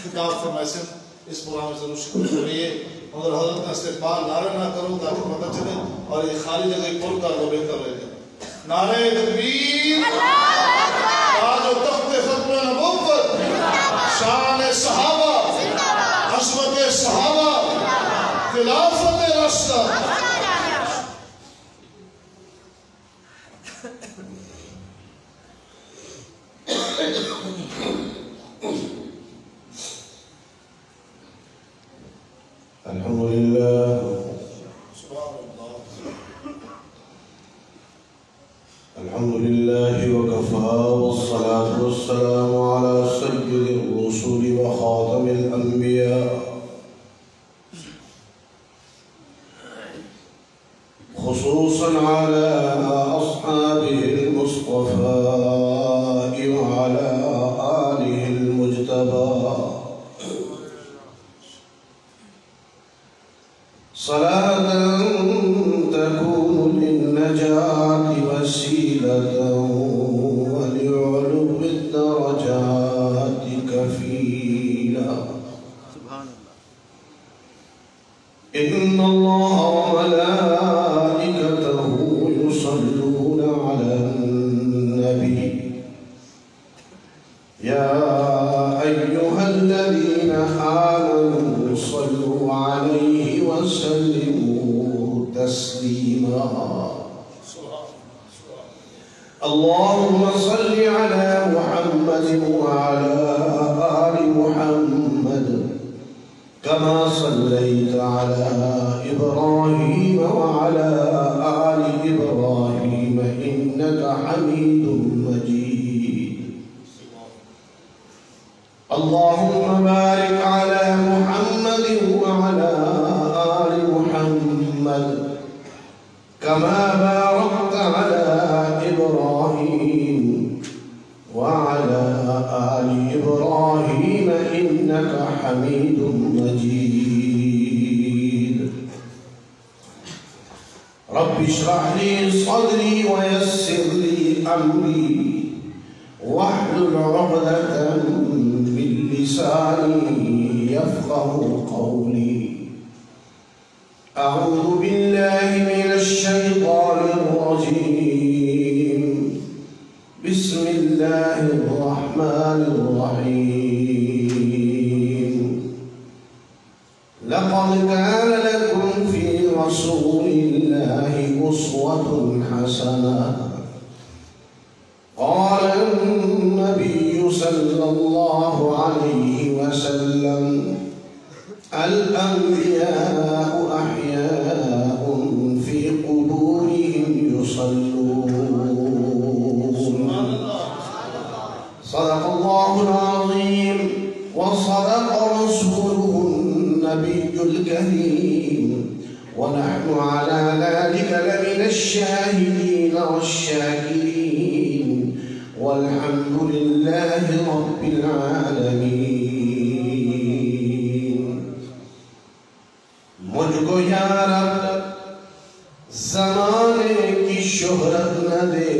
خطاب فرمائے اس پروگرام میں ضرور شکر کریے مگر حضرت کا استقبال نعرہ نہ کرو تاکہ پتہ چلے اور یہ خالی جگہ پر کر دو بہتر رہے گا نعرہ تکبیر تاج و تخت ختم نبوت شان صحابہ عظمت صحابہ خلافت راشدہ الحمد لله الحمد لله وكفى والصلاة والسلام على سيد الرسل وخاتم الأنبياء خصوصا على أصحابه المصطفى وعلى آله المجتبى صلاة تكون للنجاة وسيلة ولعلو الدرجات كفيلا إن الله وملائكته يصلون على النبي يا أيها الذين آمنوا صلوا عليه وسلموا تسليما اللهم صل على محمد وعلى آل محمد كما صليت على إبراهيم وعلى آل إبراهيم إنك حميد مجيد اللهم بارك على محمد وعلى آل محمد كما باركت على إبراهيم وعلى آل إبراهيم إنك حميد مجيد رب اشرح لي صدري ويسر لي أمري واحلل عقدة من لساني يفقه قولي أعوذ بالله من الشيطان الرجيم بسم الله الرحمن الرحيم لقد كان لكم في رسول الله أسوة حسنة قال النبي صلى الله عليه وسلم الأنبياء أحياء في قبورهم يصلون صدق الله العظيم وصدق رسوله النبي الكريم ونحن على ذلك لمن الشاهدين والشاكرين والحمد لله رب العالمين مجھ کو یا رب زمانے کی شہرت نہ دے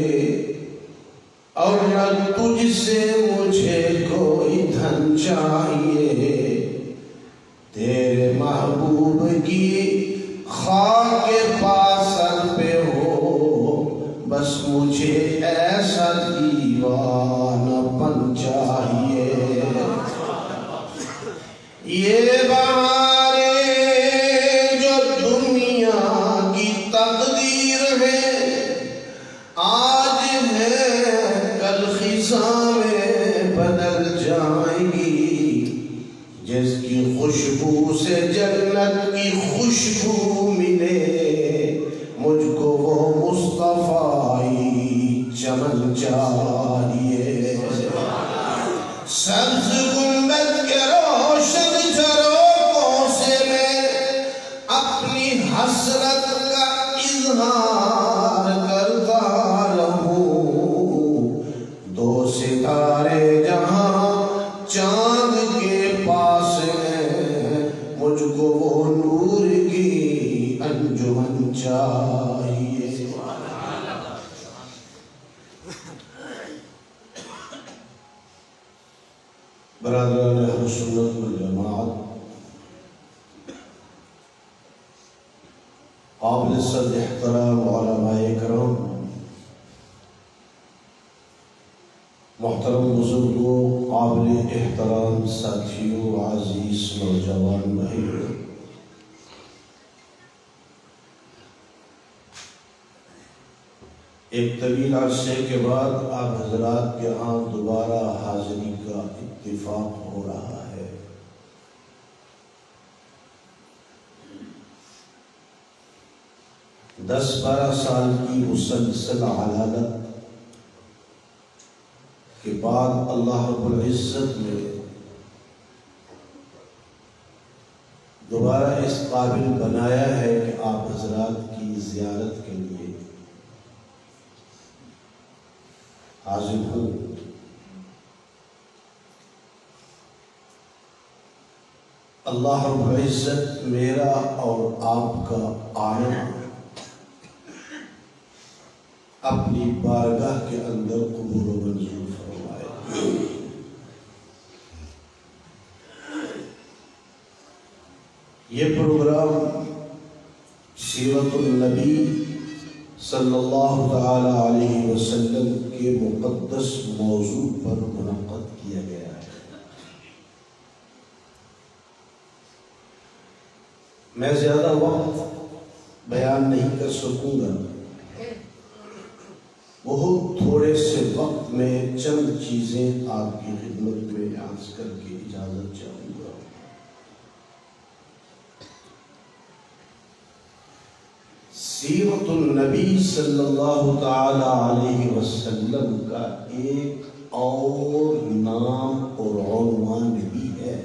اور نہ تجھ سے مجھے کوئی دھن چاہیے تیرے محبوب کی خاک پاسر پہ ہو بس مجھے ایسا دیوانہ پن چاہیے یہ بہارے جو دنیا کی تقدیر ہے آج ہے کل خزاں میں بدل جائیں گی جس کی خوشبو سے جنت کی خوشبو ملے مجھ کو وہ مصطفی چمن چاہیے سبز گنبد کے روشن جھروکوں سے میں اپنی حسرت کا اظہار کرتا رہوں دو ستارے جہاں چاند کے پاس ہیں مجھ کو وہ نور کی انجمن چاہیے برادران سنت والجماعت، قابل صد احترام علماء کرام، محترم بزرگوں، قابل احترام ساتھیوں، عزیز نوجوان بھائیوں، ایک طویل عرصے کے بعد آپ حضرات کے ہاں دوبارہ حاضری کا اتفاق ہو رہا ہے۔ 10-12 سال کی مسلسل علالت کے بعد اللہ رب العزت نے دوبارہ اس قابل بنایا ہے کہ آپ حضرات کی زیارت کے لیے حاضر ہوں۔ اللہ رب العزت میرا اور آپ کا آنا اپنی بارگاہ کے اندر قبول و منظور فرمائے۔ یہ پروگرام سیرت النبی صلی اللہ تعالی علیہ وسلم کے مقدس موضوع پر منعقد کیا گیا ہے۔ میں زیادہ وقت بیان نہیں کر سکوں گا، بہت تھوڑے سے وقت میں چند چیزیں آپ کی خدمت میں عرض کر کے اجازت چاہوں گا۔ سیرت النبی صلی اللہ تعالی علیہ وسلم کا ایک اور نام اور عنوان بھی ہے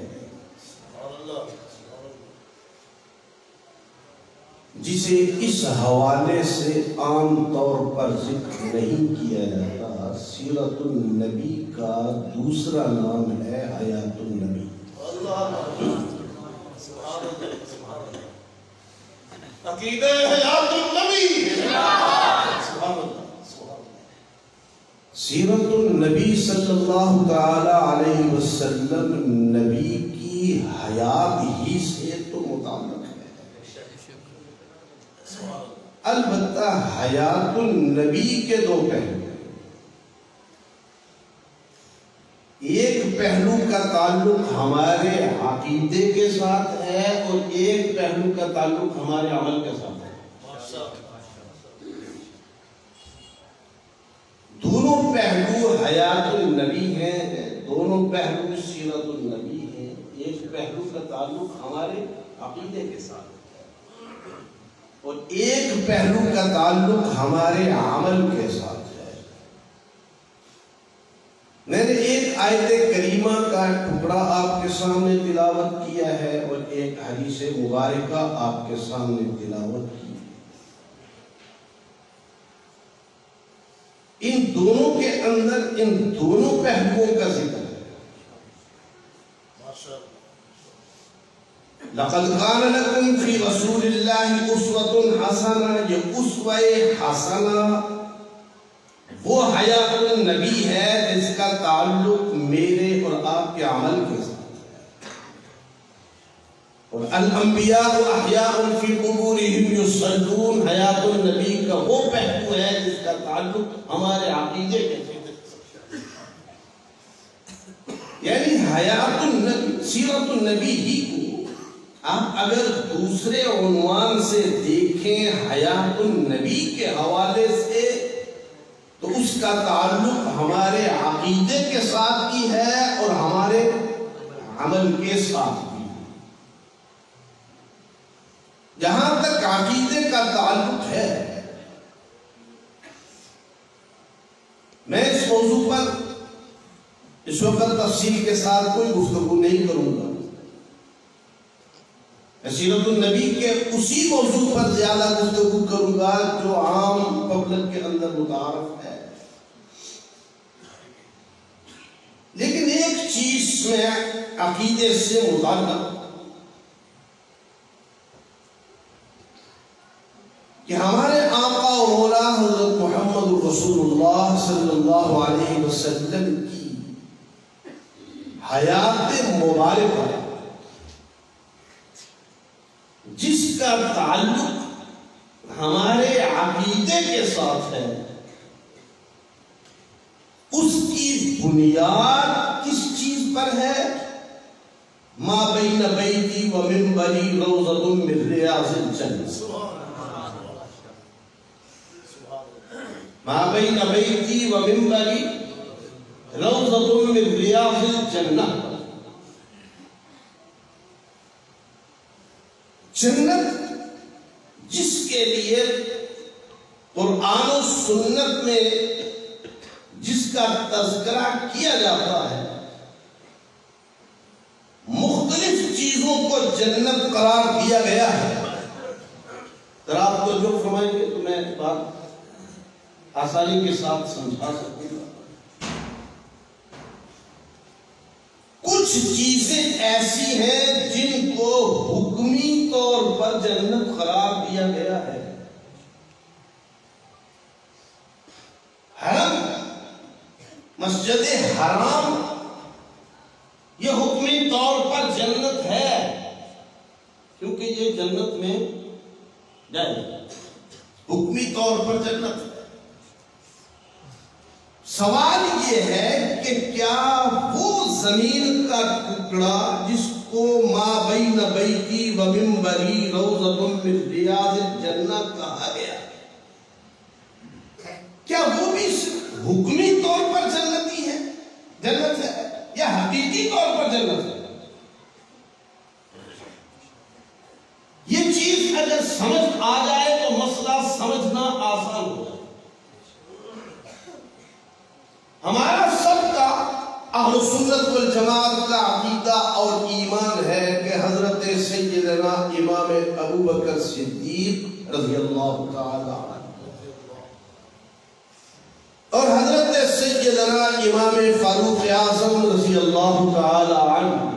جسے اس حوالے سے عام طور پر ذکر نہیں کیا جاتا۔ سیرت النبی کا دوسرا نام ہے حیات النبی۔ عقیدہ حیات النبی۔ سیرت النبی صلی اللہ تعالی علیہ وسلم نبی کی حیات ہی سے تو متعلق ہے، البتہ حیات النبی کے دو پہلو ہیں۔ ایک پہلو کا تعلق ہمارے عقیدے کے ساتھ ہے اور ایک پہلو کا تعلق ہمارے عمل کے ساتھ ہے۔ دونوں پہلو حیات النبی ہیں، دونوں پہلو سیرت النبی ہیں۔ ایک پہلو کا تعلق ہمارے عقیدے کے ساتھ اور ایک پہلو کا تعلق ہمارے عمل کے ساتھ ہے۔ میں نے ایک آیت کریمہ کا ٹکڑا آپ کے سامنے تلاوت کیا ہے اور ایک حدیث مبارکہ آپ کے سامنے تلاوت کی ہے۔ ان دونوں کے اندر ان دونوں پہلوؤں کا ذکر ہے۔ لَقَدْ كَانَ لَكُمْ فِي رَسُولِ اللَّهِ أُسْوَةٌ حَسَنَةٌ، یہ اسوہ حسنہ وہ حیات النبی ہے جس کا تعلق میرے اور آپ کے عمل کے ساتھ ہے۔ اور الانبیاء احیاء فی قبورہم یصلون، حیات النبی کا وہ پہلو ہے جس کا تعلق ہمارے عقیدے کے ساتھ ہے۔ یعنی حیات النبی، سیرت النبی ہی کو آپ اگر دوسرے عنوان سے دیکھیں حیات النبی کے حوالے سے تو اس کا تعلق ہمارے عقیدے کے ساتھ بھی ہے اور ہمارے عمل کے ساتھ بھی ہے۔ جہاں تک عقیدے کا تعلق ہے، میں اس موضوع پر اس وقت تفصیل کے ساتھ کوئی گفتگو نہیں کروں گا۔ سیرت النبی کے اسی موضوع پر زیادہ گفتگو کروں گا جو عام پبلک کے اندر متعارف ہے۔ لیکن ایک چیز میں عقیدے سے متعلق کہ ہمارے آقا و مولا حضرت محمد رسول اللہ صلی اللہ علیہ وسلم کی حیات مبارکہ جس کا تعلق ہمارے عقیدے کے ساتھ ہے، اس کی بنیاد کس چیز پر ہے؟ ما بین بیتی و منبری روضۃ من ریاض الجنہ، ما بین بیتی و منبری روضۃ من ریاض الجنہ۔ جنت جس کے لیے قرآن و سنت میں جس کا تذکرہ کیا جاتا ہے، مختلف چیزوں کو جنت قرار دیا گیا ہے۔ اگر آپ کو جو فرمائیں گے تو میں بات آسانی کے ساتھ سمجھا سکوں گا۔ کچھ چیزیں ایسی ہیں جن کو حکمی طور پر جنت قرار دیا گیا ہے۔ حرم، مسجد حرام، یہ حکمی طور پر جنت ہے کیونکہ یہ جنت میں جائے، حکمی طور پر جنت ہے۔ سوال یہ ہے کہ کیا وہ زمین کا ٹکڑا جس کو ما بین بیتی و منبری روضۃ من ریاض الجنہ کہا گیا، کیا وہ بھی حکمی طور پر جنت ہے یا حقیقی طور پر جنت ہے؟ یہ چیز اگر سمجھ آ جائے تو مسئلہ سمجھنا آسان ہو جائے۔ ہمارا سب کا اہل سنت والجماعت کا عقیدہ اور ایمان ہے کہ حضرت سیدنا امام ابو بکر صدیق رضی اللہ تعالی عنہ اور حضرت سیدنا امام فاروق اعظم رضی اللہ تعالی عنہ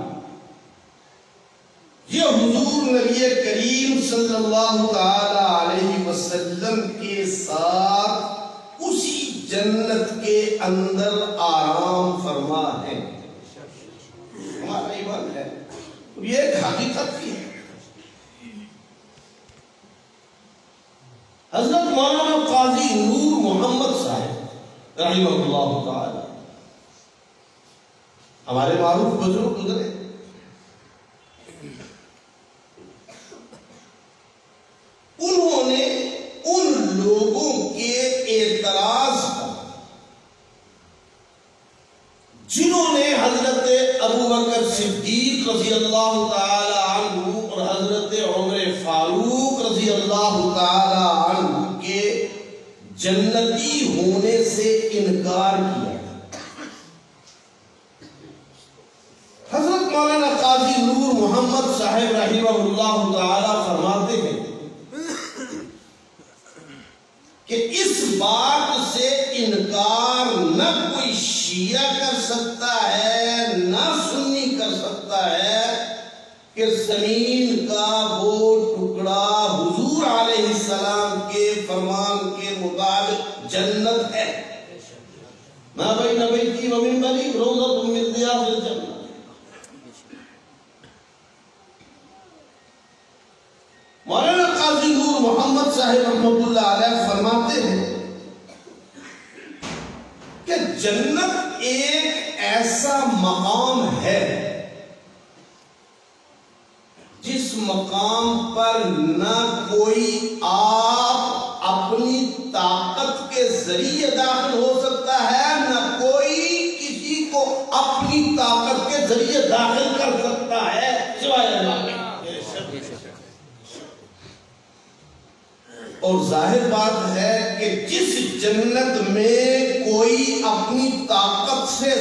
یہ حضور نبی کریم صلی اللہ تعالی علیہ وسلم کے ساتھ اسی جنت کے اندر آرام فرما ہے۔ ہمارا ایمان ہے، یہ ایک حقیقت بھی ہے۔ حضرت مولانا قاضی نور محمد صاحب رحمہ اللہ تعالی ہمارے معروف بزرگ گزرے، انہوں نے ان لوگوں کے اعتراض پر جنہوں نے حضرت ابو بکر صدیق رضی اللہ تعالی عنہ اور حضرت عمر فاروق رضی اللہ تعالی عنہ کے جنتی ہونے سے انکار کیا، حضرت مولانا قاضی نور محمد صاحب رحمہ اللہ تعالی فرماتے ہیں کہ اس بات سے انکار نہ کوئی شیعہ کر سکتا ہے نہ سنی کر سکتا ہے کہ زمین کا وہ ٹکڑا حضور علیہ السلام کے فرمان کے مطابق جنت ہے۔ ما بین بیتی و منبری روضۃ من ریاض الجنہ۔ مولانا قاضی نور محمد صاحب رحمۃ اللہ علیہ فرماتے ہیں کہ جنت ایک ایسا مقام ہے جس مقام پر نہ کوئی آپ اپنی طاقت کے ذریعے داخل ہو سکتا ہے، نہ کوئی کسی کو اپنی طاقت کے ذریعے داخل کر سکتا ہے سوائے اللہ کے۔ اور ظاہر بات ہے کہ جس جنت میں کوئی اپنی طاقت سے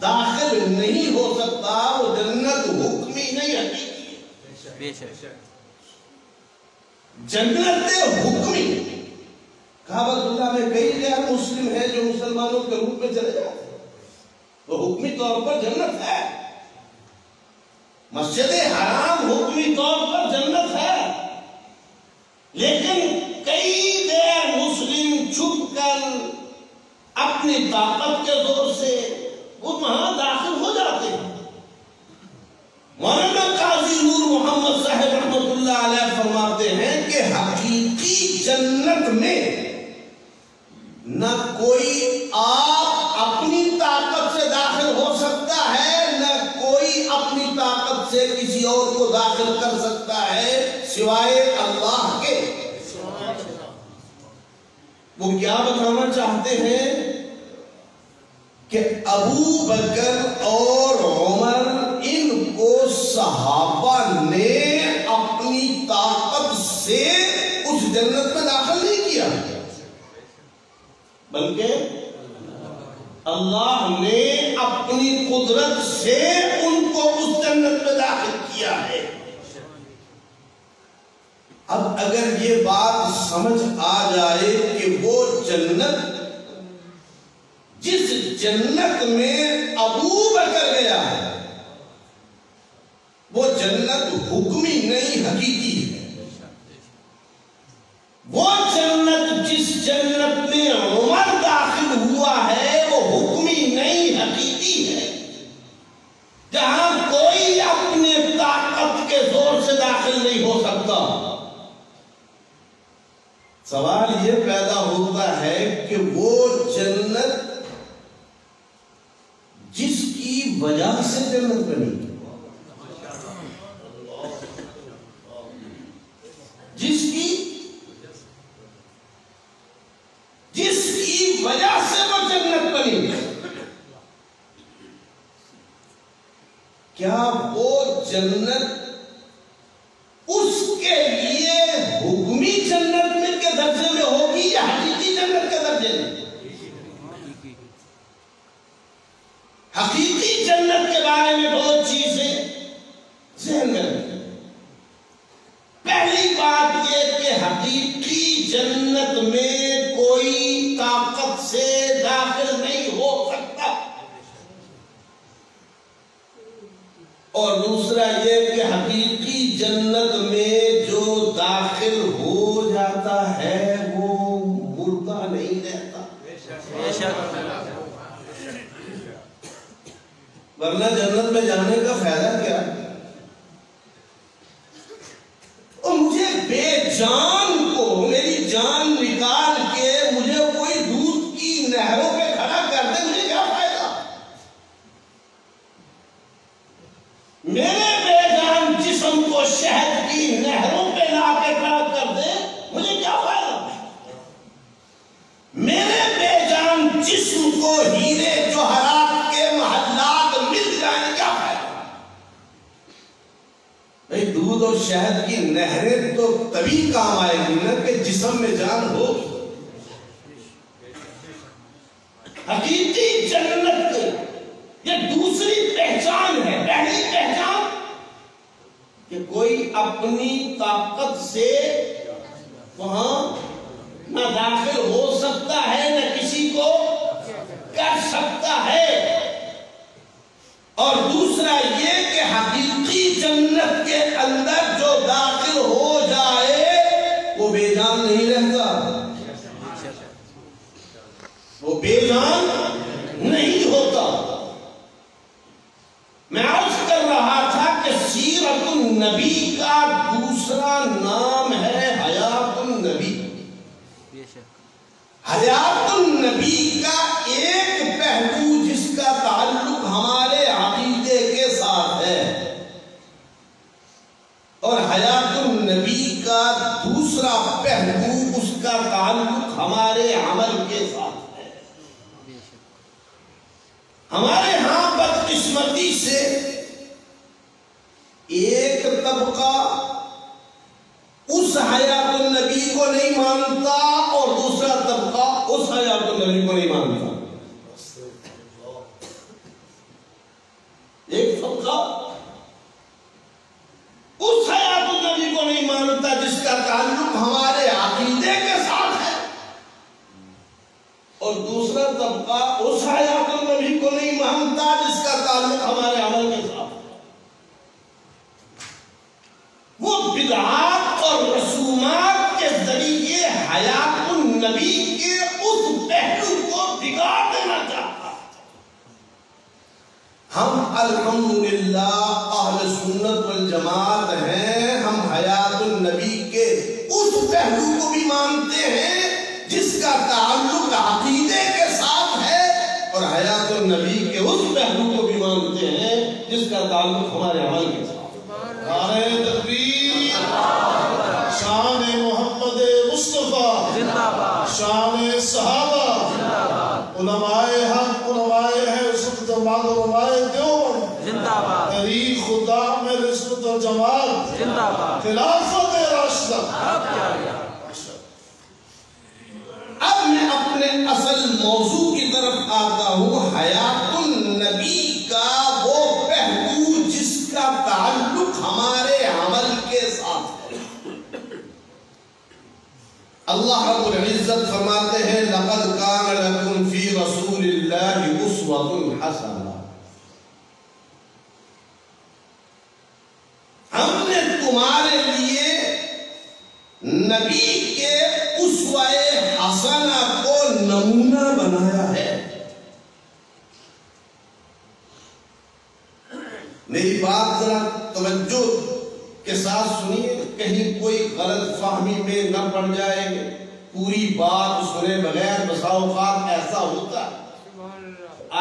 داخل نہیں ہو سکتا وہ جنت حکمی نہیں حقیقی ہے۔ جنت حکمی کعبۃ اللہ میں کئی غیر مسلم ہیں جو مسلمانوں کے روپ میں چلے جاتے ہیں، وہ حکمی طور پر جنت ہے۔ مسجد حرام حکمی طور پر جنت ہے، لیکن کئی غیر مسلم چھپ کر اپنی طاقت کے زور سے وہ وہاں داخل ہو جاتے قاضی نور محمد صاحب رحمت اللہ علیہ فرماتے ہیں کہ حقیقی جنت میں نہ کوئی آپ اپنی طاقت سے داخل ہو سکتا ہے، نہ کوئی اپنی طاقت سے کسی اور کو داخل کر سکتا ہے سوائے اللہ کے۔ وہ کیا بتانا چاہتے ہیں کہ ابو بکر اور عمر ان کو صحابہ نے اپنی طاقت سے اس جنت میں داخل نہیں کیا، بلکہ اللہ نے اپنی قدرت سے ان کو اس جنت میں داخل کیا ہے۔ اب اگر یہ بات سمجھ آ جائے کہ وہ جنت جس جنت میں ابو بکر گیا ہے وہ جنت حکمی نہیں حقیقی ہے، وہ جنت جس جنت میں عمر داخل ہوا ہے وہ حکمی نہیں حقیقی ہے، جہاں کوئی اپنے طاقت کے زور سے داخل نہیں ہو سکتا۔ سوال یہ پیدا ہوتا ہے کہ وہ جنت جس کی وجہ سے جنت بنی، جس کی وجہ سے وہ جنت بنی، کیا وہ جنت اس کے لیے حکمی جنت میں کے درجے میں ہوگی یا حقیقی جنت کے درجے میں؟ حقیقی جنت کے بارے میں دو چیزیں ذہن میں رکھیں۔ پہلی بات یہ کہ حقیقی جنت میں کوئی طاقت سے داخل نہیں ہو سکتا، اور دوسرا یہ کہ حقیقی جنت میں جو داخل ہو جاتا ہے وہ مردہ نہیں رہتا، ورنہ جنت میں جانے کا فائدہ کیا؟ اور مجھے بے جان کو میری جان نکال کے مجھے کوئی دودھ کی نہروں پہ کھڑا کر دے، مجھے کیا فائدہ؟ میرے بے جان جسم کو شہد کی نہروں پہ لا کے کھڑا کر دے، مجھے کیا فائدہ؟ میرے بے جان جسم کو ہیرے جوہرات کے محلات مل جائیں، کیا فائدہ؟ بھئی دودھ اور شہد کی نہریں تو تبھی کام آئے گی نا کہ جسم میں جان ہو۔ حقیقی جنت یہ دوسری پہچان ہے۔ پہلی پہچان کہ کوئی اپنی طاقت سے وہاں نہ داخل ہو سکتا ہے نہ کسی کو کر سکتا ہے، اور دوسرا یہ کہ حقیقی جنت کے اندر جو داخل ہو جائے وہ بے جان نہیں رہتا، وہ بے جان نہیں ہوتا۔ میں عرض کر رہا تھا کہ سیرت النبی کا دوسرا نام ہے حیات النبی۔ حیات النبی کا ایک پہلو جس کا تعلق ہمارے عقیدے کے ساتھ ہے، اور حیات النبی کا دوسرا پہلو اس کا تعلق ہمارے عمل کے ساتھ ہے۔ ہمارے ہاں بدقسمتی سے ایک طبقہ اس حیات النبی کو نہیں مانتا اور دوسرا طبقہ اس حیات النبی کو نہیں مانتا۔ ایک طبقہ اس حیات النبی کو نہیں مانتا جس کا تعلق ہمارے عقیدے کے ساتھ ہے، اور دوسرا طبقہ اس حیات النبی کو نہیں مانتا جس کا تعلق ہمارے عمل کے ساتھ ہے۔ وہ بدعات اور رسومات کے ذریعے حیات النبی کے اس پہلو کو بگاڑ دینا چاہتا۔ ہم الحمدللہ اہل سنت والجماعت جماعت ہیں، ہم حیات النبی کے اس پہلو کو بھی مانتے ہیں جس کا تعلق عقیدے کے ساتھ ہے، اور حیات النبی کے اس پہلو کو بھی مانتے ہیں جس کا تعلق ہمارے عمل کے ساتھ ہے۔ نعرہ تکبیر، شان محمد مصطفیٰ زندہ باد، شان صحابہ زندہ باد، علماء حق، علماء حسن جماعت، علماء دیوبند زندہ باد، تحریک خدا میں رسالت و جماعت زندہ باد، خلافت راشدہ۔ اب میں اپنے اصل موضوع کی طرف آتا ہوں، حیات النبی کا وہ پہلو جس کا تعلق ہمارے عمل کے ساتھ ہے۔ اللہ رب العزت فرماتے ہیں لَقَدْ كَانَ لَكُمْ فِي رَسُولِ اللَّهِ أُسْوَةٌ حَسَنَةٌ، ہم نے تمہارے لیے نبی کے اسوہ حسنہ کو نمونہ بنایا ہے۔ میری بات ذرا توجہ کے ساتھ سنیے، کہیں کوئی غلط فہمی میں نہ پڑ جائے، پوری بات سنے بغیر بسا اوقات ایسا ہوتا ہے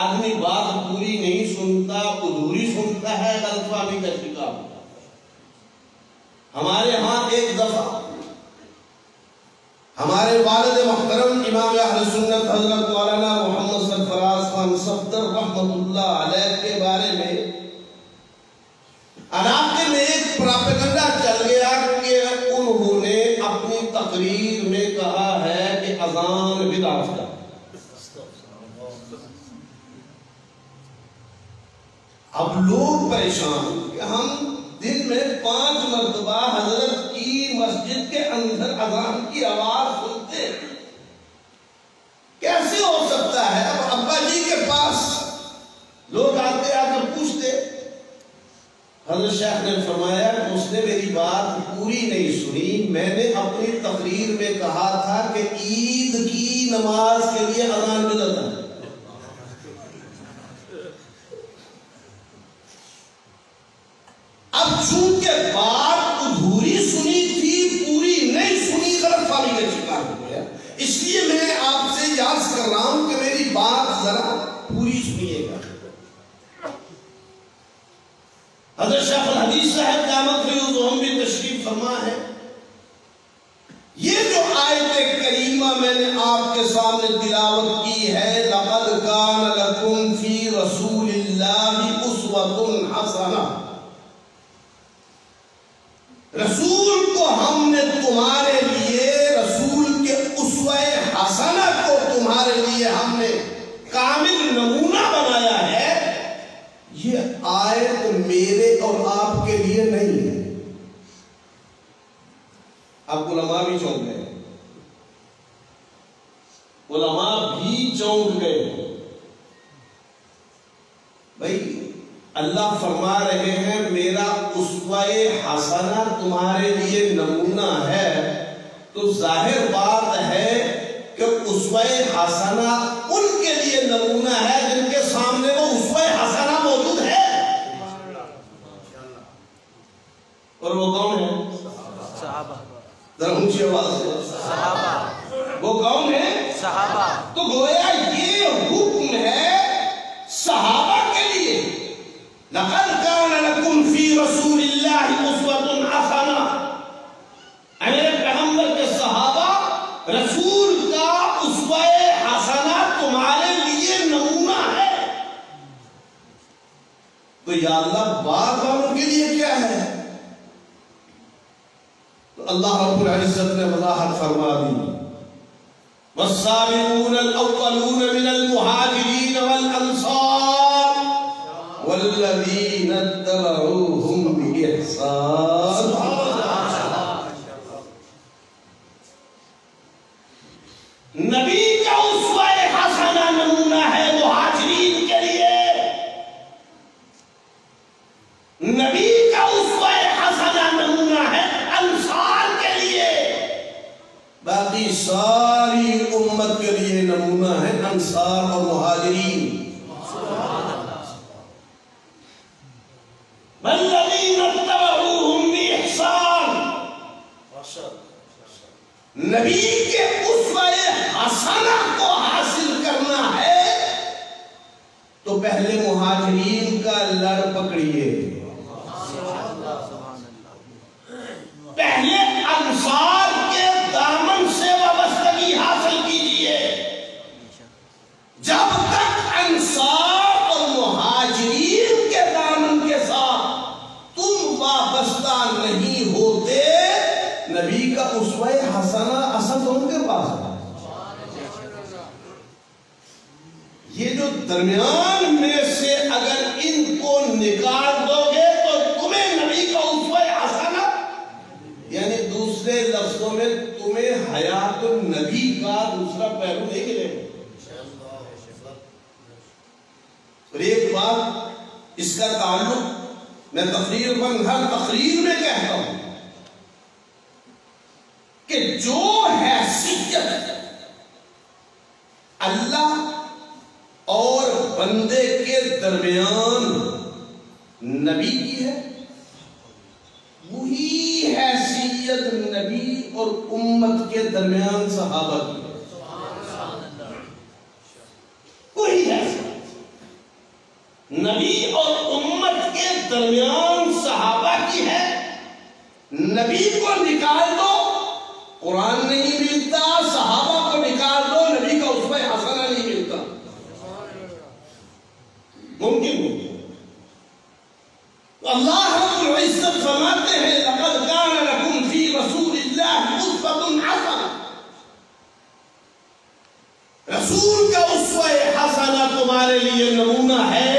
آدمی بات پوری نہیں سنتا، ادھوری سنتا ہے، غلط فہمی کا شکار ہوتا ہے۔ ہمارے ہاں ایک دفعہ ہمارے والد محترم امام اہل سنت حضرت مولانا محمد سرفراز خان صفدر رحمت اللہ علیہ کے بارے میں علاقے میں ایک پراپیگنڈا چل گیا کہ انہوں نے اپنی تقریر میں کہا ہے کہ اذان بدعت ہے۔ اب لوگ پریشان کہ ہم دن میں 5 مرتبہ حضرت کی مسجد کے اندر اذان کی آواز سنتے، کیسے ہو سکتا ہے؟ اب ابا جی کے پاس لوگ آتے آ کر پوچھتے، حضرت شیخ نے فرمایا کہ اس نے میری بات پوری نہیں سنی، میں نے اپنی تقریر میں کہا تھا کہ عید کی نماز کے لیے اذان بدعت ہے۔ اب چونکہ بات ادھوری سنی تھی، پوری نہیں سنی، غلط فہمی کا شکار ہو گیا، اس لیے میں آپ سے یاد کر رہا ہوں کہ میری بات ذرا پوری سنیے گا۔ حضرت شیخ الحدیث صاحب دامت فیوضہم بھی تشریف فرما ہے۔ یہ جو آیت کریمہ میں نے آپ کے سامنے تلاوت کی ہے، لَقَدْ كَانَ لَكُمْ فِي رَسُولِ اللَّهِ أُسْوَةٌ حَسَنَةٌ، رسول کو ہم نے تمہارے لیے، رسول کے اسوہ حسنہ کو تمہارے لیے ہم نے کامل نمونہ بنایا ہے۔ یہ آیت میرے اور آپ کے لیے نہیں ہے۔ اب علماء بھی چونک گئے، علماء بھی چونک گئے۔ بھائی اللہ فرما رہے ہیں میرا اسوہ حسنہ تمہارے لیے نمونہ ہے، تو ظاہر بات ہے کہ اسوہ حسنہ ان کے لیے نمونہ ہے جن کے سامنے وہ اسوہ حسنہ موجود ہے۔ اور وہ کون ہے؟ صحابہ۔ ذرا اونچی آواز سے، صحابہ۔ وہ کون ہے؟ صحابہ۔ تو گویا یہ حکم ہے صحابہ کے لیے، لَقَدْ كَانَ لَكُمْ فِي رَسُولِ اللَّهِ أُسْوَةٌ حَسَنَةٌ، میرے پیغمبر کے صحابہ رسول کا اسوہ حسنہ تمہارے لیے نمونہ ہے۔ تو یا اللہ بعد والوں کے لیے کیا ہے؟ تو اللہ رب العزت نے وضاحت فرما دی، وَالسَّابِقُونَ الْأَوَّلُونَ مِنَ الْمُهَاجِرِينَ وَالْأَنصَارِ وَالَّذِينَ اتَّبَعُوهُمْ بِإِحْسَانٍ۔ نبی کا اسوہ حسنہ نمونہ ہے مہاجرین کے لیے، نبی کا اسوہ حسنہ نمونہ ہے انصار کے لیے، باقی ساری امت کے لیے نمونہ ہے انصار اور مہاجرین۔ والذین اتبعوا نبی کے اسوہ حسنہ کو حاصل کرنا ہے تو پہلے مہاجرین کا لڑ پکڑیے، پہلے انصار کے دامن سے وابستگی حاصل کیجئے۔ جب تک انصار اور مہاجرین کے دامن کے ساتھ تم وابستہ نہیں ہوتے، نبی کا اسوہ حسنہ اصل تو ان کے پاس ہے۔ یہ جو درمیان میں سے اگر ان کو نکال دو گے تو تمہیں نبی کا اسوہ حسنہ، یعنی دوسرے لفظوں میں تمہیں حیات النبی کا دوسرا پہلو نہیں ملے گا۔ اور ایک بات اس کا تعلق میں تقریباً ہر تقریر میں کہتا ہوں کہ جو حیثیت اللہ اور بندے کے درمیان نبی کی ہے، وہی حیثیت نبی اور امت کے درمیان صحابہ کی ہے۔ وہی حیثیت نبی اور امت کے درمیان صحابہ کی ہے۔ نبی کو نکال دو قرآن نہیں ملتا، صحابہ کو نکال دو نبی کا اسوہ حسنہ نہیں ملتا۔ ممکن نہیں۔ اللہ رب العزت فرماتے ہیں لقد كان لكم في رسول الله اسوة حسنة، رسول کا اسوہ حسنہ تمہارے لیے نمونہ ہے،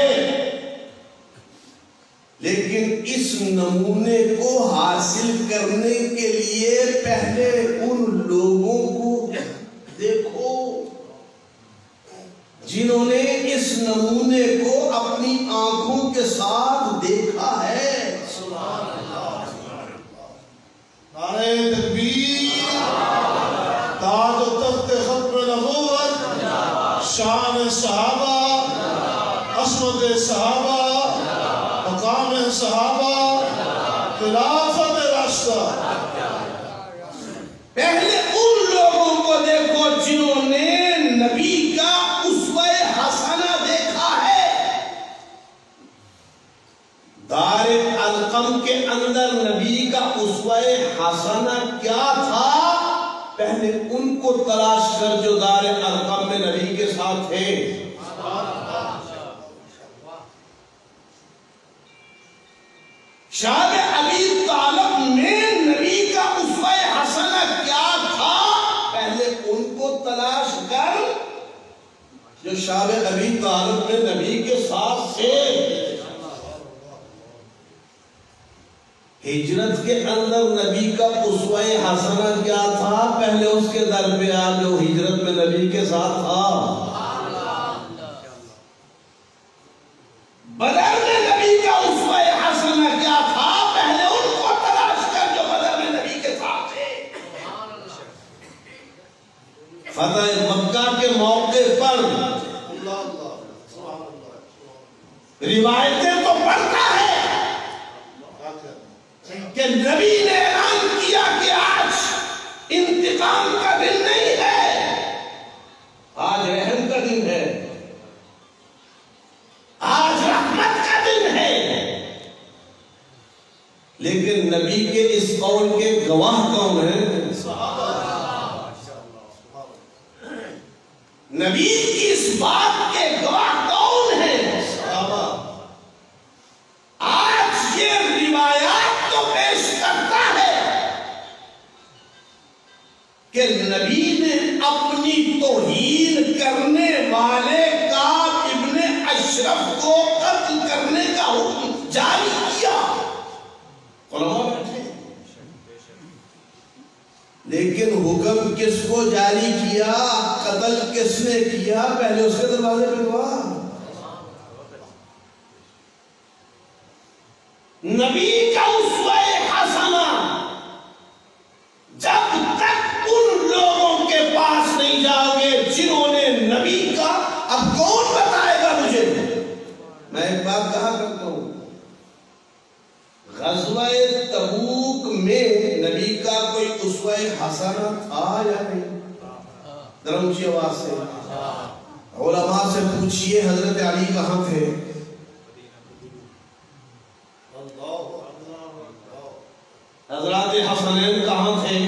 لیکن اس نمونے کو حاصل کرنے کے لیے پہلے ان لوگوں کو دیکھو جنہوں نے اس نمونے کو اپنی آنکھوں کے ساتھ دیکھا ہے۔ نعرہ تکبیر، تاج و تخت ختم نبوت، شان صحابہ، عصمت صحابہ، مقام صحابہ، خلافت راشدہ۔ پہلے ان لوگوں کو دیکھو جنہوں نے نبی کا اسوہ حسنہ دیکھا ہے۔ دار القم کے اندر نبی کا اسوہ حسنہ کیا تھا، پہلے ان کو تلاش کر جو دار القم میں نبی کے ساتھ تھے۔ شاہ ابی طالب میں نبی کا اسوہ حسنہ کیا تھا، پہلے ان کو تلاش کر جو شاہ ابی طالب میں نبی کے ساتھ تھے۔ ہجرت کے اندر نبی کا اسوہ حسنہ کیا تھا، پہلے اس کے در پہ آ جو ہجرت میں نبی کے ساتھ تھا۔ بدر میں نبی کا اسوہ حسنہ کیا تھا، پہلے ان کو تلاش کر جو بدر میں نبی کے ساتھ تھے۔ فتح مکہ کے موقع پر روایتیں تو پڑھتا ہے کہ نبی نے اعلان کیا کہ آج انتقام کا دن نہیں ہے، آج رحم کا دن ہے، آج رحمت کا دن ہے۔ لیکن نبی کے اس قول کے گواہ کون ہیں؟ نبی کی اس بات کے گواہ کون ہیں؟ آج یہ روایات تو پیش کرتا ہے کہ نبی نے اپنی توہین کرنے والے کعب ابن اشرف کو قتل کرنے کا حکم جاری کیا۔ علماء بیٹھے، لیکن حکم کس کو جاری کیا، قتل کس نے کیا، پہلے اس کے دروازے پہ ہوا۔ نبی کا اسوہ حسنہ جب تک ان لوگوں کے پاس نہیں جاؤ گے جنہوں نے نبی کا، اب کون بتائے گا مجھے؟ میں ایک بات کہا کرتا ہوں، غزوہ تبوک میں نبی کا کوئی اسوہ حسنہ تھا یا نہیں؟ ذرا اونچی آواز سے علماء سے پوچھئے حضرت علی کہاں تھے؟ حضرات حسنین کہاں تھے؟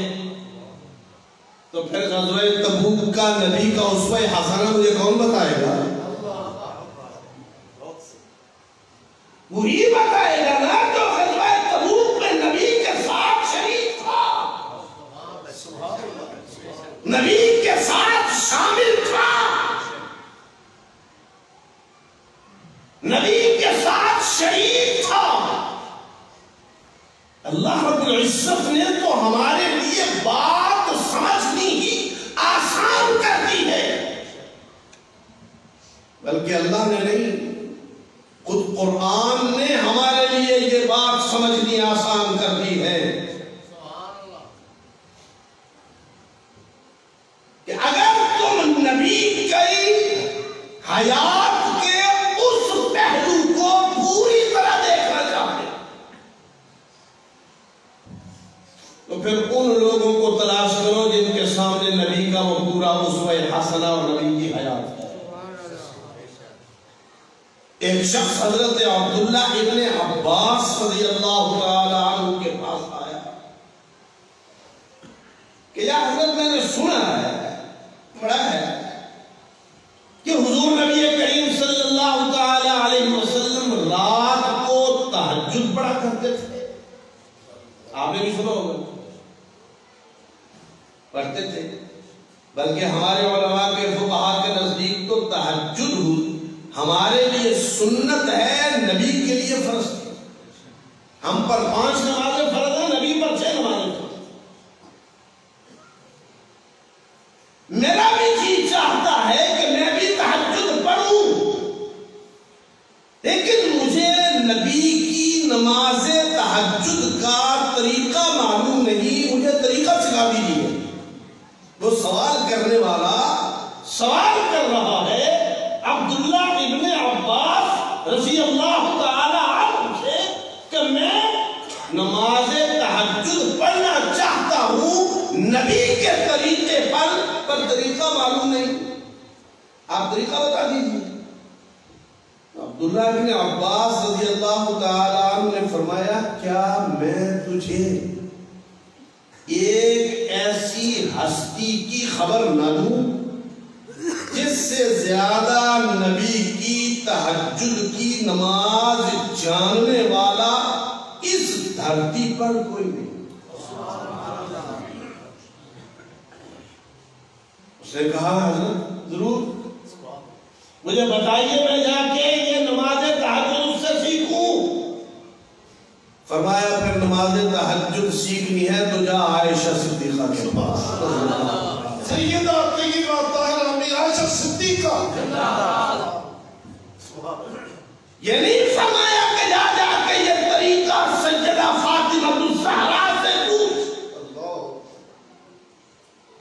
تو پھر غزوہ تبوک کا نبی کا اسوہ حسنہ مجھے کون بتائے گا؟ وہی بتائے گا نا جو غزوہ تبوک میں نبی کے ساتھ شریک تھا، نبی کے ساتھ شامل تھا، نبی کے ساتھ شریک تھا۔ اللہ رب العزت نے تو ہمارے لیے بات سمجھنی ہی آسان کر دی ہے، بلکہ اللہ نے نہیں، خود قرآن نے ہمارے لیے یہ بات سمجھنی آسان کر دی ہے کہ اگر تم نبی کی حیات کے اس پہلو کو پوری طرح دیکھنا چاہتے تو پھر ان لوگوں کو تلاش کرو جن کے سامنے نبی کا وہ پورا اسوہ حسنہ اور نبی کی حیات ہے۔ ایک شخص حضرت عبداللہ ابن عباس رضی اللہ تعالی عنہ کے پاس آیا کہ یا حضرت میں نے سنا ہے، پڑھا ہے کہ حضور نبی کریم صلی اللہ تعالی علیہ وسلم رات کو تہجد پڑھا کرتے تھے۔ آپ نے بھی سنا ہوگا، پڑھتے تھے، بلکہ ہمارے علماء کے فقہاء کے نزدیک تو تہجد ہمارے لیے سنت ہے، نبی کے لیے فرض ہے۔ ہم پر 5 نمازیں فرض ہیں، نبی پر 6 نمازیں فرض ہیں۔ میرا بھی جی چاہتا ہے کہ میں بھی تہجد پڑھوں، لیکن مجھے نبی کی نماز تہجد کا طریقہ معلوم نہیں، مجھے طریقہ سکھا دیجیے۔ وہ سوال کرنے والا سوال کر رہا ہے عبداللہ ابن عباس رضی اللہ تعالی عنہ سے کہ میں نماز تہجد پڑھنا چاہتا ہوں نبی کے طریقے پر طریقہ معلوم نہیں، آپ طریقہ بتا دیجیے۔ عبداللہ ابن عباس رضی اللہ تعالی عنہ نے فرمایا کیا میں تجھے ایک ایسی ہستی کی خبر نہ دوں جس سے زیادہ نبی کی تہجد کی نماز جاننے والا اس دھرتی پر کوئی نہیں۔ اس نے کہا حضرت ضرور مجھے بتائیے، میں جا کے یہ نماز تہجد اس سے سیکھوں۔ فرمایا پھر نماز تہجد سیکھنی ہے تو جا عائشہ صدیقہ کے پاس، سیدہ طیبہ طاہرہ امی عائشہ صدیقہ۔ یہ نہیں فرمایا کہ جا کے یہ طریقہ سیدہ فاطمہ الزہرا سے پوچھ۔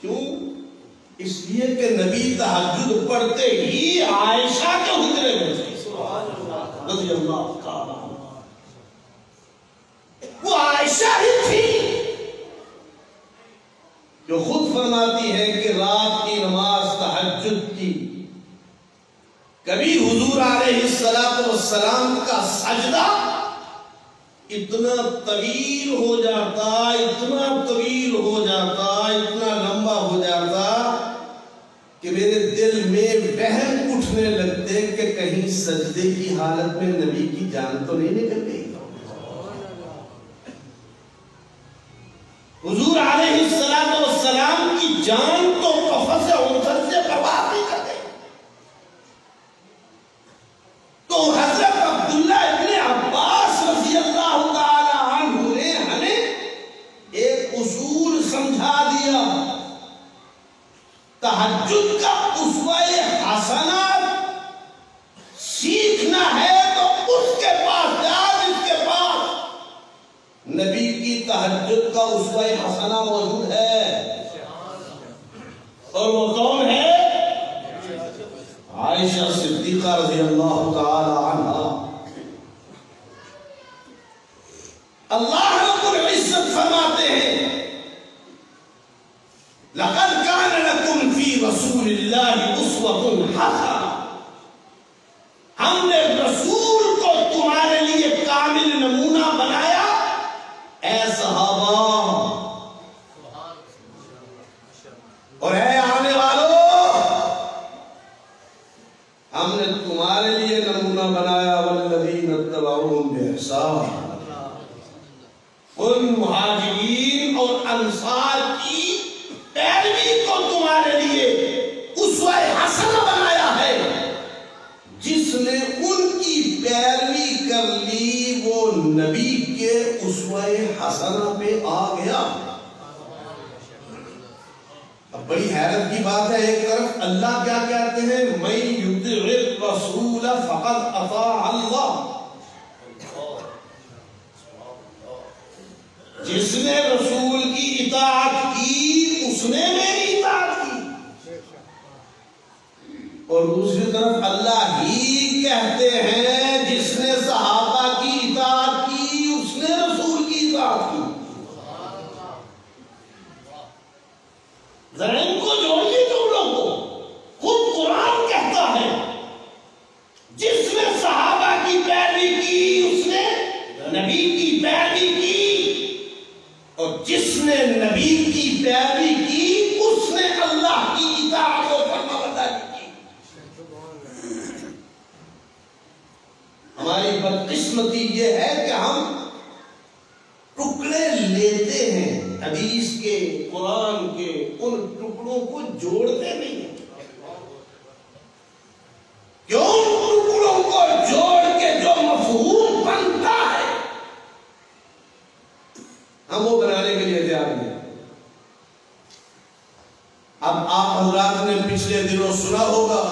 کیوں؟ اس لیے کہ نبی تہجد پڑھتے ہی عائشہ کے حجرے میں تھے رضی اللہ تعالیٰ عنہ، وہ عائشہ ہی تھی جو خود فرماتی ہے کہ رات کی نماز تہجد کی کبھی حضور علیہ السلام کا سجدہ اتنا طویل ہو جاتا، اتنا طویل ہو جاتا، اتنا لمبا ہو جاتا کہ میرے دل میں وہم اٹھنے لگتے کہ کہیں سجدے کی حالت میں نبی کی جان تو نہیں نکل گئی۔ حضور علیہ السلام کی جان تو قفص انثى سے پرواز نہیں کر گئی۔ تو حضرت عبداللہ ابن عباس رضی اللہ تعالی عنہ نے ہمیں ایک اصول سمجھا دیا، تہجد کا اسوہ حسنہ سیکھنا ہے تو اس کے پاس جا جس کے پاس نبی کی تہجد کا اسوہ حسنہ موجود ہے، اور وہ کون ہے؟ عائشہ صدیقہ رضی اللہ تعالی عنہ۔ اللہ رب العزت فرماتے ہیں لَقَدْ كَانَ لَكُمْ فِي رَسُولِ اللَّهِ أُسْوَةٌ حَسَنَةٌ، ہم نے رسول کو تمہارے لیے کامل نمونہ بنایا اے صحابہ اور اے آنے والوں، ہم نے تمہارے لیے نمونہ بنایا والذین اتبعوہم بإحسان، ان مہاجرین اور انصار کی پیروی کو تمہارے لیے اسوہ حسنہ بنایا ہے۔ جس نے ان کی پیروی کر لی وہ نبی کے اسوہ حسنہ پہ آ گیا۔ اب بڑی حیرت کی بات ہے، ایک طرف اللہ کیا کہتے ہیں مَن یُطِعِ الرَّسُولَ فَقَدْ أَطَاعَ اللَّهَ، جس نے رسول کی اطاعت کی اس نے میری اطاعت کی، اور دوسری طرف اللہ ہی کہتے ہیں جس نے صحابہ کی اطاعت کی اس نے رسول کی اطاعت کی۔ ذرا ان کو جوڑیے جملوں کو، خود قرآن کہتا ہے جس نے صحابہ کی پیروی کی اس نے نبی کی پیروی کی، اور جس نے نبی کی پیروی کی اس نے اللہ کی اطاعت و فرمانبرداری کی۔ ہماری بدقسمتی یہ ہے کہ ہم ٹکڑے لیتے ہیں حدیث کے، قرآن کے، ان ٹکڑوں کو جوڑتے نہیں ہیں۔ کیوں ان ٹکڑوں کو جوڑ کے جو مفہوم بنتا ہے ہم وہ بنانے کے لیے تیار ہیں۔ اب آپ حضرات نے پچھلے دنوں سنا ہوگا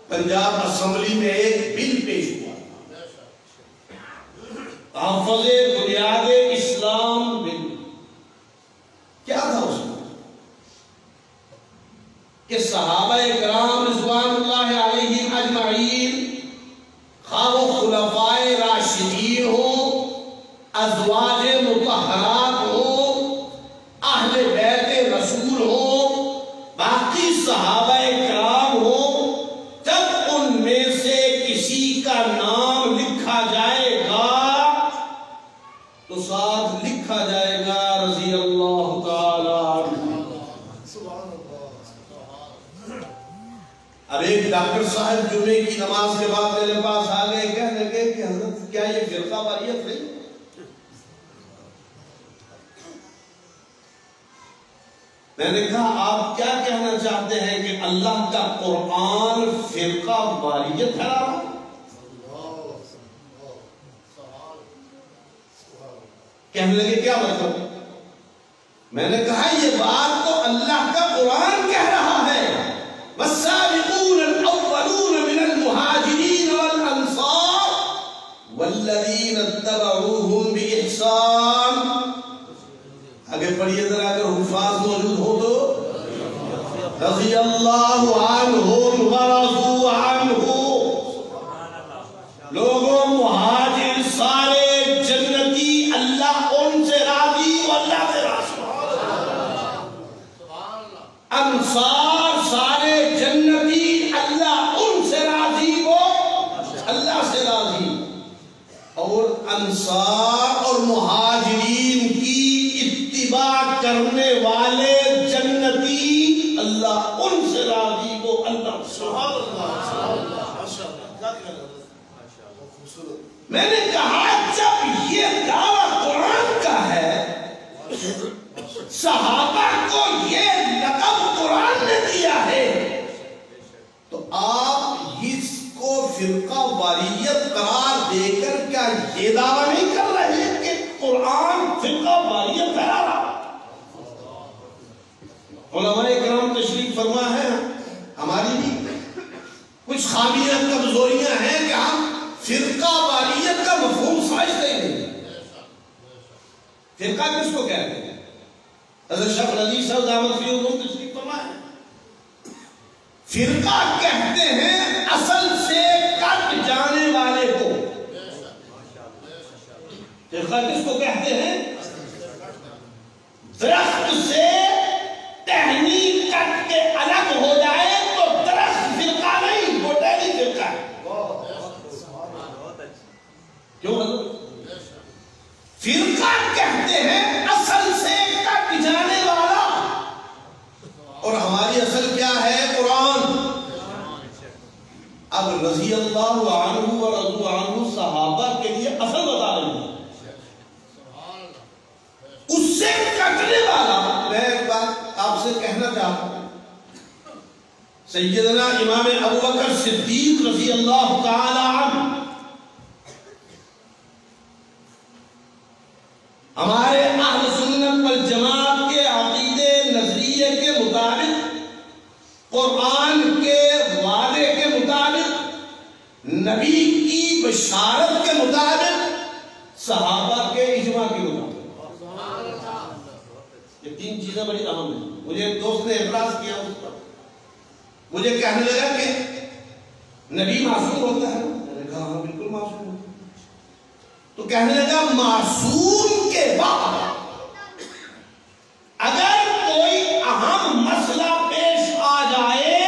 پنجاب اسمبلی میں ایک بل پیش ہوا، تحفظ بنیاد اسلام بل۔ کیا تھا اس میں کہ صحابہ کرام رضوان اللہ علیہم اجمعین، خواہ وہ خلفائے راشدین ہوں، ازواج مطہرات ہوں، اہل بیت رسول ہوں، باقی صحابہ کرام ہوں، جب ان میں سے کسی کا نام لکھا جائے گا تو ساتھ لکھا جائے گا رضی اللہ تعالی عنہ۔ اب ایک ڈاکٹر صاحب جمعے کی نماز کے بعد میرے پاس آ گئے، کہنے لگے کہ حضرت کیا یہ فرقہ واریت نہیں؟ میں نے کہا آپ کیا کہنا چاہتے ہیں کہ اللہ کا قرآن فرقہ واریت ہے؟ کہنے لگے کیا مطلب؟ میں نے کہا یہ بات تو اللہ کا قرآن کہہ رہا ہے، والسابقون الاولون من المہاجرین والانصار والذین اتبعوہم بإحسان۔ آگے پڑھیے ذرا، اگر حفاظ موجود ہو تو رضی اللہ عنہم ورضوا عنہ، لوگوں مہاجر سارے جنتی، اللہ ان سے راضی واللہ سے راضی، انصار سارے جنتی، اللہ ان سے راضی وہ اللہ سے راضی، اور انصار اور مہاجرین کی اتباع کرنے والے جنتی، اللہ ان سے راضی وہ اللہ سے راضی۔ میں نے کہا جب یہ دعویٰ قرآن کا ہے، صحابہ کو یہ لقب قرآن نے دیا ہے، تو آپ اس کو فرقہ واریت قرار دے کر کیا یہ دعویٰ نہیں کر رہے کہ قرآن فرقہ واریت پھیلا رہا؟ علماء کرام تشریف فرما ہے، ہماری بھی کچھ خامیاں کمزوریاں ہیں کہ ہم فرقہ واریت کا مفہوم سمجھتے نہیں۔ فرقہ کس کو کہتے ہیں؟ حضرت شیخ علی صاحب دامت فی العلوم تشریف فرما ہے، فرقہ کہتے ہیں اصل سے کٹ جانے والے کو۔ فرقہ کس کو کہتے ہیں؟ درخت سے ٹہنی کٹ کے الگ ہو جائے تو درخت فرقہ نہیں، وہ ٹہنی فرقہ ہے۔ کیوں حضرت؟ فرقہ کہتے ہیں اصل سے کٹ جانے والا، اور ہماری اصل کیا ہے؟ قرآن۔ اب رضی اللہ عنہ و رضو عنہ صحابہ کے لیے اصل بتا رہی ہیں، اس سے کٹنے والا۔ میں ایک بات آپ سے کہنا چاہتا ہوں، سیدنا امام ابو بکر صدیق رضی اللہ تعالی عنہ ہمارے اہل سنت والجماعت کے عقیدے نظریے کے مطابق، قرآن کے وعدے کے مطابق، نبی کی بشارت کے مطابق، صحابہ کے اجماع کے مطابق، یہ تین چیزیں بڑی اہم ہیں۔ مجھے ایک دوست نے اعتراض کیا اس پر، مجھے کہنے لگا کہ نبی معصوم ہوتا ہے، میں نے کہا ہاں بالکل معصوم ہوتا ہے۔ تو کہنے لگا معصوم کے بعد اگر کوئی اہم مسئلہ پیش آ جائے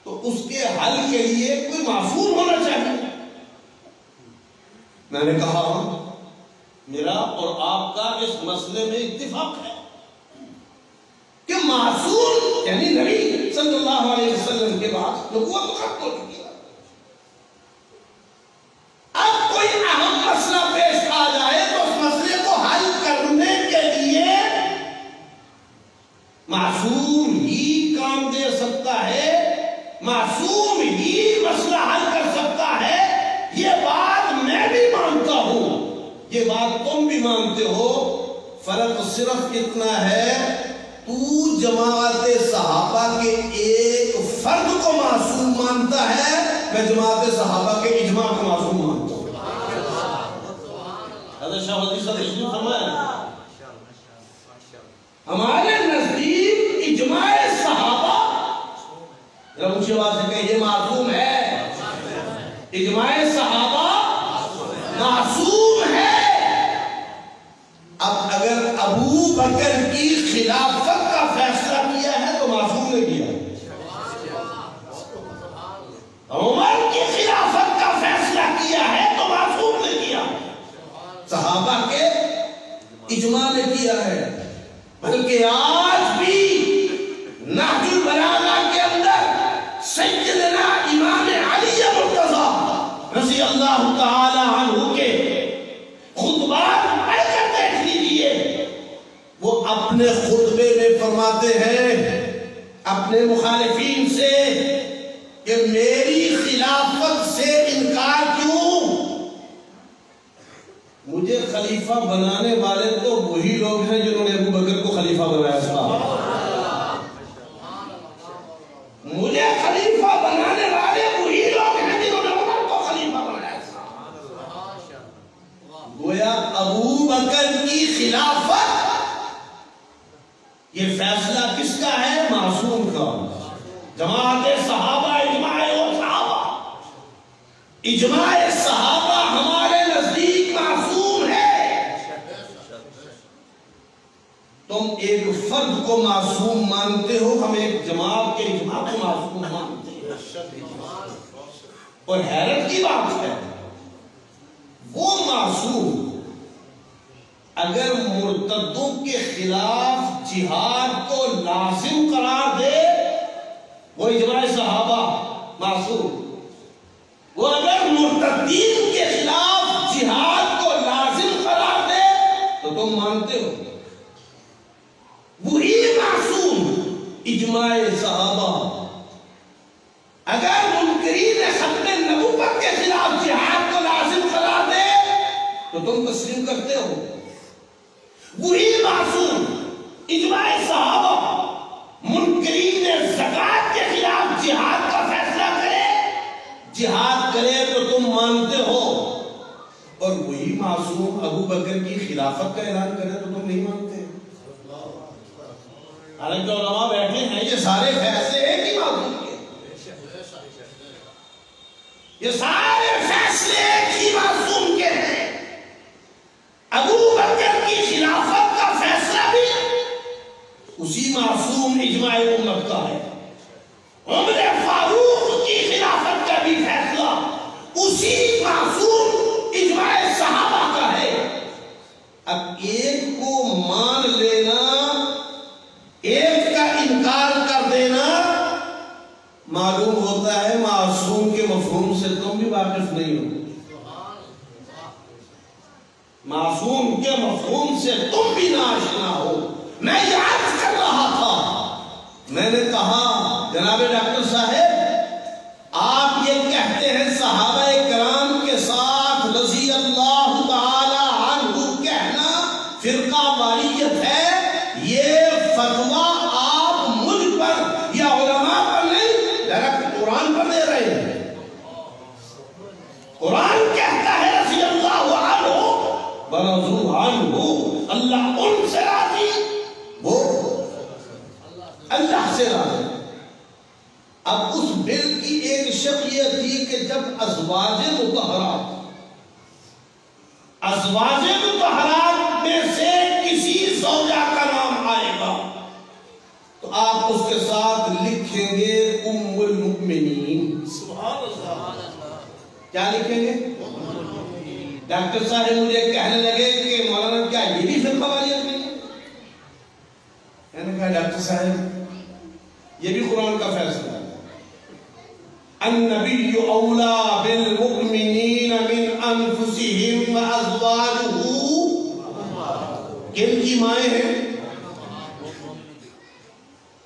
تو اس کے حل کے لیے کوئی معصوم ہونا چاہیے۔ میں نے کہا ہاں، میرا اور آپ کا اس مسئلے میں اتفاق ہے کہ معصوم یعنی نبی صلی اللہ علیہ وسلم کے بعد نبوت ختم ہو چکی ہے۔ اب کوئی اہم مسئلہ پیش آ جائے تو اس مسئلے کو حل کرنے کے لیے معصوم ہی کام دے سکتا ہے، معصوم ہی مسئلہ حل کر سکتا ہے۔ یہ بات میں بھی مانتا ہوں، یہ بات تم بھی مانتے ہو، فرق صرف اتنا ہے تو جماعت صحابہ کے ایک فرد کو معصوم مانتا ہے، میں جماعت صحابہ کے اجماع کو معصوم مانتا ہوں۔ حضرت شاہ ولی صاحب تشریف فرمائے، ہمارے نزدیک اجماع صحابہ، ذرا اونچی آواز سے کہیں یہ معصوم ہے، اجماع صحابہ معصوم ہے۔ اب اگر ابو بکر کی خلافت کا فیصلہ کیا ہے تو معصوم نے کیا، عمر کی خلافت کا فیصلہ کیا ہے تو معصوم نے کیا، صحابہ کے اجماع نے کیا ہے۔ بلکہ آج بھی نہج البلاغہ کے اندر سیدنا امام علی مرتضی رضی اللہ تعالی عنہ کے خطبات پڑھ کر دیکھ لیجئے، وہ اپنے خطبے میں فرماتے ہیں اپنے مخالفین سے کہ میری خلافت سے انکار کیوں؟ مجھے خلیفہ بنانے والے تو وہی لوگ ہیں جنہوں نے ابو بکر کو خلیفہ بنایا تھا، مجھے خلیفہ بنانے والے وہی لوگ ہیں جنہوں نے عمر کو خلیفہ بنایا تھا۔ گویا ابو بکر کی خلافت یہ فیصلہ کس کا ہے؟ معصوم کا۔ جماعت صحابہ اجماع صحابہ، اجماع صحابہ ہمارے نزدیک معصوم ہے۔ تم ایک فرد کو معصوم مانتے ہو، ہم ایک جماعت کے اجماع کو معصوم مانتے ہیں۔ اور حیرت کی بات ہے وہ معصوم اگر مرتدوں کے خلاف جہاد کو لازم قرار دے وہ اجماع صحابہ معصوم، وہ اگر مرتدین کے خلاف جہاد کو لازم قرار دے تو تم مانتے ہو وہی معصوم اجماع صحابہ۔ اگر منکرین ختم نبوت کے خلاف جہاد کو لازم قرار دے تو تم تسلیم کرتے ہو وہی معصوم اجماع صحابہ۔ منکرین زکوٰۃ کے خلاف جہاد کا فیصلہ کرے، جہاد کرے تو تم مانتے ہو، اور وہی معصوم ابو بکر کی خلافت کا اعلان کرے تو تم نہیں مانتے۔ حالانکہ علماء بیٹھے ہیں، یہ سارے فیصلے ایک ہی معصوم کے، یہ سارے فیصلے ایک ہی معصوم کے ہیں، ابو بکر کی خلافت کا فیصلہ بھی اسی معصوم اجماع امت کا ہے. عمر فاروق کی خلافت کا بھی فیصلہ اسی معصوم اجماع صحابہ کا ہے. اب ایک کو مان لینا، ایک کا انکار کر دینا، معلوم ہوتا ہے معصوم کے مفہوم سے تم بھی واقف نہیں ہو. معصوم کے مفہوم سے تم بھی ناشنا ہو. میں یہ عرض کر رہا تھا، میں نے کہا جناب ڈاکٹر صاحب آپ یہ کہتے ہیں صحابہ کرام کے ساتھ رضی اللہ تعالی عنہ کہنا فرقہ واریت ہے، یہ فتویٰ آپ مجھ پر یا علماء پر نہیں ڈائریکٹ قرآن پر دے رہے ہیں. قرآن کہتا ہے رضی اللہ عنہ ورضوا عنہ، اللہ ان سے راضی، وہ اللہ سے راضی. اب اس بل کی ایک شق یہ تھی کہ جب ازواج مطہرات میں سے کسی زوجہ کا نام آئے گا تو آپ اس کے ساتھ لکھیں گے ام المؤمنین. سبحان اللہ. کیا لکھیں گے؟ ڈاکٹر صاحب مجھے کہنے لگے کہ مولانا کیا یہ بھی فرقہ واریت نہیں ہے؟ میں نے کہا ڈاکٹر صاحب یہ بھی قرآن کا فیصلہ ہے. النبی اولا بالمؤمنین من انفسہم وازواجہ، کن کی مائیں ہیں؟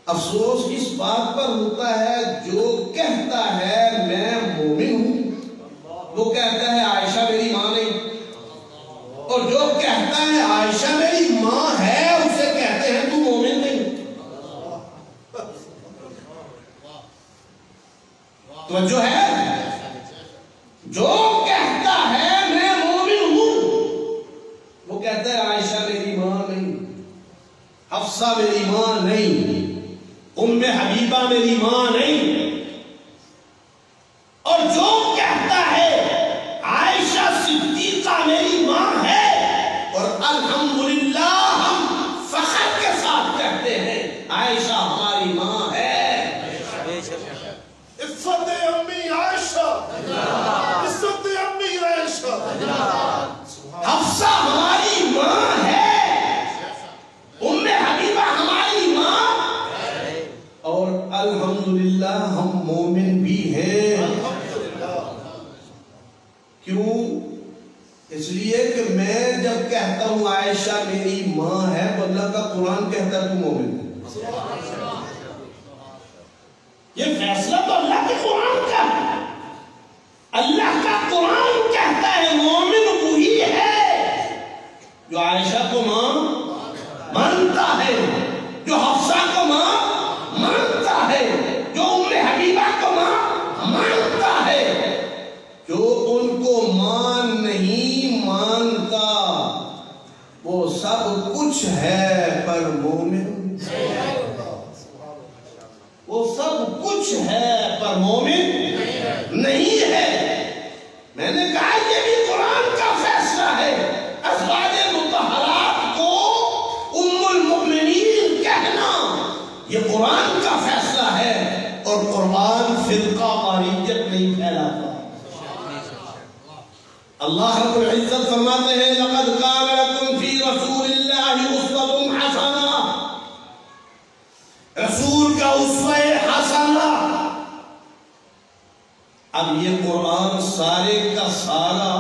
افسوس اس بات پر ہوتا ہے جو کہتا ہے میں مومن ہوں وہ کہتا ہے عائشہ میری ماں نہیں، اور جو کہتا ہے عائشہ میری ماں ہے اسے کہتے ہیں تو مومن نہیں. توجہ ہے؟ جو کہتا ہے میں مومن ہوں وہ کہتا ہے عائشہ میری ماں نہیں، حفصہ میری ماں نہیں، ام حبیبہ میری ماں نہیں. اور جو کہتا ہے عائشہ صدیقہ میری ماں ہے، اور الحمدللہ ہم فخر کے ساتھ کہتے ہیں عائشہ ہماری ماں ہے. عزت امی عائشہ، عزت امی عائشہ، حفصہ ہماری ماں ہے، ام حبیبہ ہماری ماں، اور الحمدللہ ہم مومن بھی ہیں. کیوں؟ اس لیے کہ میں جب کہتا ہوں عائشہ میری ماں ہے تو اللہ کا قرآن کہتا ہے تو مومن ہے. یہ فیصلہ تو اللہ کے قرآن کا ہے. اللہ کا قرآن کہتا ہے مومن وہی ہے جو عائشہ کو ماں مانتا ہے، جو حفصہ کو ماں مانتا ہے، جو ام حبیبہ کو ماں مانتا ہے. جو ان کو ماں نہیں مانتا وہ سب کچھ ہے پر مومن، وہ سب کچھ ہے پر مومن نہیں ہے. میں نے کہا یہ بھی قرآن کا فیصلہ ہے. ازواج مطہرات کو ام المؤمنین کہنا یہ قرآن کا فیصلہ ہے، اور قرآن فرقہ واریت نہیں پھیلاتا. اللہ رب العزت فرماتے ہیں لقد کان لکم فی رسول اللہ اسوۃ حسنہ، رسول کا اسوہ حسنہ. اب یہ قرآن سارے کا سارا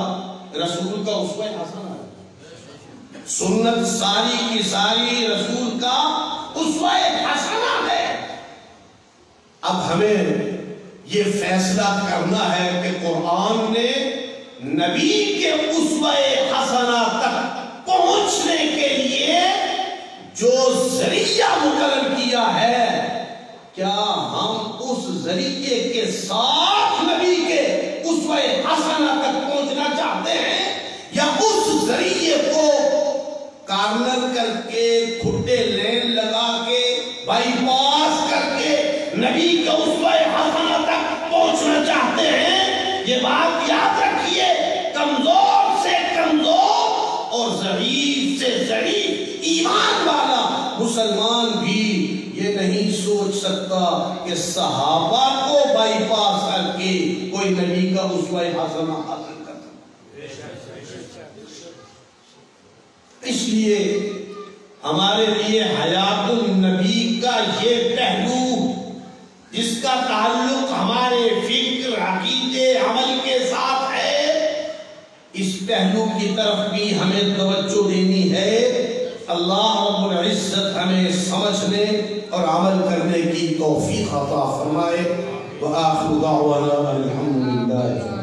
رسول کا اسوہ حسنہ ہے، سنت ساری کی ساری رسول کا اسوہ حسنہ ہے. اب ہمیں یہ فیصلہ کرنا ہے کہ قرآن نے نبی کے اسوہ حسنہ تک پہنچنے کے لیے جو ذریعہ مقرر کیا ہے، کیا ہم اس ذریعے کے ساتھ نبی کے اسوہ حسنہ تک پہنچنا چاہتے ہیں، یا اس ذریعے کو کارنر کر کے کھٹے لین لگا کے بائی پاس کر کے نبی کے اسوہ حسنہ تک پہنچنا چاہتے ہیں؟ یہ بات یاد رکھیے، کمزور سے کمزور اور ضعیف ضعیف سے ضعیف ایمان والا مسلمان بھی یہ نہیں سوچ سکتا کہ صحابہ کو بائی پاس کر کے کوئی نبی کا اسوہ حسنہ حاصل کرتا. اس لیے ہمارے لیے حیات النبی کا یہ پہلو جس کا تعلق ہمارے فکر عقیدے عمل کے ساتھ ہے، اس پہلو کی طرف بھی ہمیں توجہ دینی ہے. اللہ رب العزت ہمیں سمجھنے اور عمل کرنے کی توفیق عطا فرمائے. وآخر دعوانا الحمدللہ.